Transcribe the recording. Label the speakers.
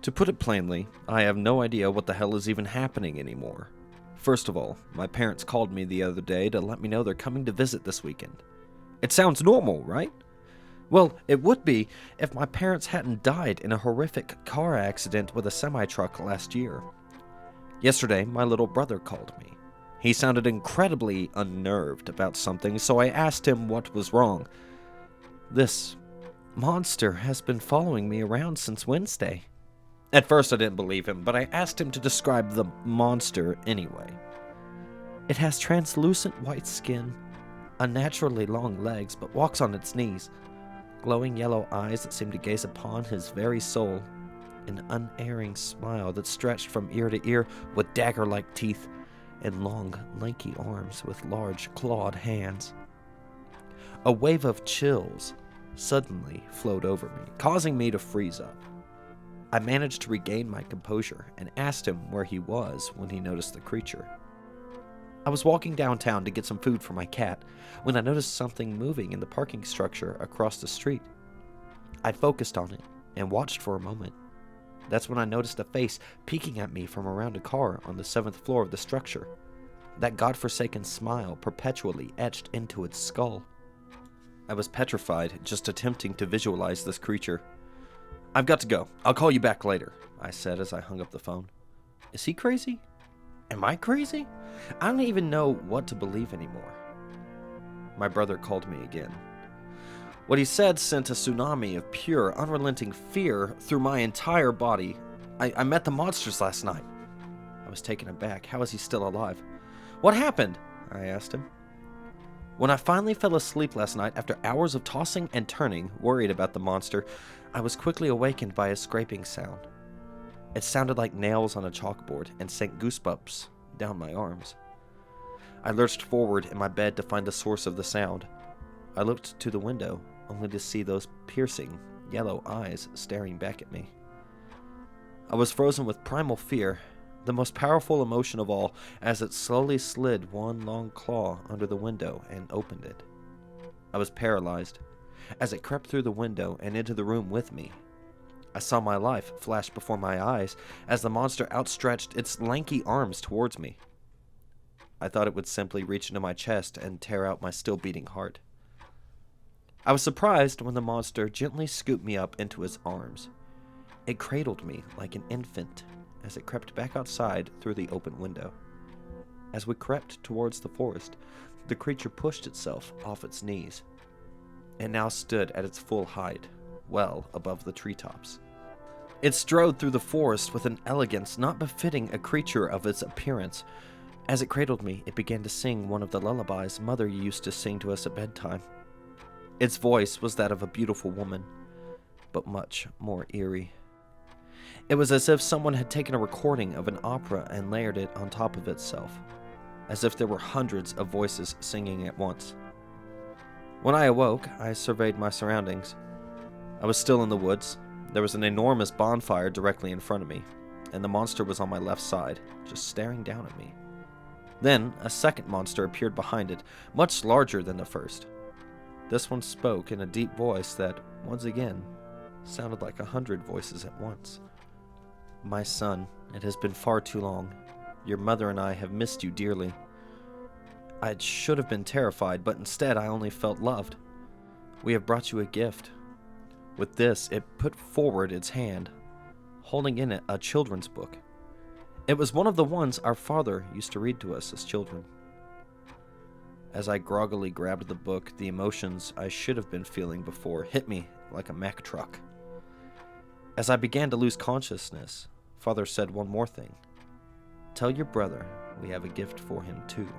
Speaker 1: To put it plainly, I have no idea what the hell is even happening anymore. First of all, my parents called me the other day to let me know they're coming to visit this weekend. It sounds normal, right? Well, it would be if my parents hadn't died in a horrific car accident with a semi-truck last year. Yesterday, my little brother called me. He sounded incredibly unnerved about something, so I asked him what was wrong. This monster has been following me around since Wednesday. At first I didn't believe him, but I asked him to describe the monster anyway. It has translucent white skin, unnaturally long legs, but walks on its knees, glowing yellow eyes that seem to gaze upon his very soul, an unerring smile that stretched from ear to ear with dagger-like teeth, and long, lanky arms with large, clawed hands. A wave of chills suddenly flowed over me, causing me to freeze up. I managed to regain my composure and asked him where he was when he noticed the creature. I was walking downtown to get some food for my cat when I noticed something moving in the parking structure across the street. I focused on it and watched for a moment. That's when I noticed a face peeking at me from around a car on the 7th floor of the structure. That godforsaken smile perpetually etched into its skull. I was petrified, just attempting to visualize this creature. "I've got to go. I'll call you back later," I said as I hung up the phone. Is he crazy? Am I crazy? I don't even know what to believe anymore. My brother called me again. What he said sent a tsunami of pure, unrelenting fear through my entire body. I met the monsters last night. I was taken aback. How is he still alive? What happened? I asked him. When I finally fell asleep last night after hours of tossing and turning, worried about the monster, I was quickly awakened by a scraping sound. It sounded like nails on a chalkboard and sent goosebumps down my arms. I lurched forward in my bed to find the source of the sound. I looked to the window, only to see those piercing, yellow eyes staring back at me. I was frozen with primal fear, the most powerful emotion of all, as it slowly slid one long claw under the window and opened it. I was paralyzed as it crept through the window and into the room with me. I saw my life flash before my eyes as the monster outstretched its lanky arms towards me. I thought it would simply reach into my chest and tear out my still beating heart. I was surprised when the monster gently scooped me up into his arms. It cradled me like an infant as it crept back outside through the open window. As we crept towards the forest, the creature pushed itself off its knees. It now stood at its full height, well above the treetops. It strode through the forest with an elegance not befitting a creature of its appearance. As it cradled me, it began to sing one of the lullabies Mother used to sing to us at bedtime. Its voice was that of a beautiful woman, but much more eerie. It was as if someone had taken a recording of an opera and layered it on top of itself, as if there were hundreds of voices singing at once. When I awoke, I surveyed my surroundings. I was still in the woods. There was an enormous bonfire directly in front of me, and the monster was on my left side, just staring down at me. Then, a second monster appeared behind it, much larger than the first. This one spoke in a deep voice that, once again, sounded like 100 voices at once. "My son, it has been far too long. Your mother and I have missed you dearly. I should have been terrified, but instead I only felt loved. We have brought you a gift." With this, it put forward its hand, holding in it a children's book. It was one of the ones our father used to read to us as children. As I groggily grabbed the book, the emotions I should have been feeling before hit me like a Mack truck. As I began to lose consciousness, Father said one more thing. "Tell your brother we have a gift for him too."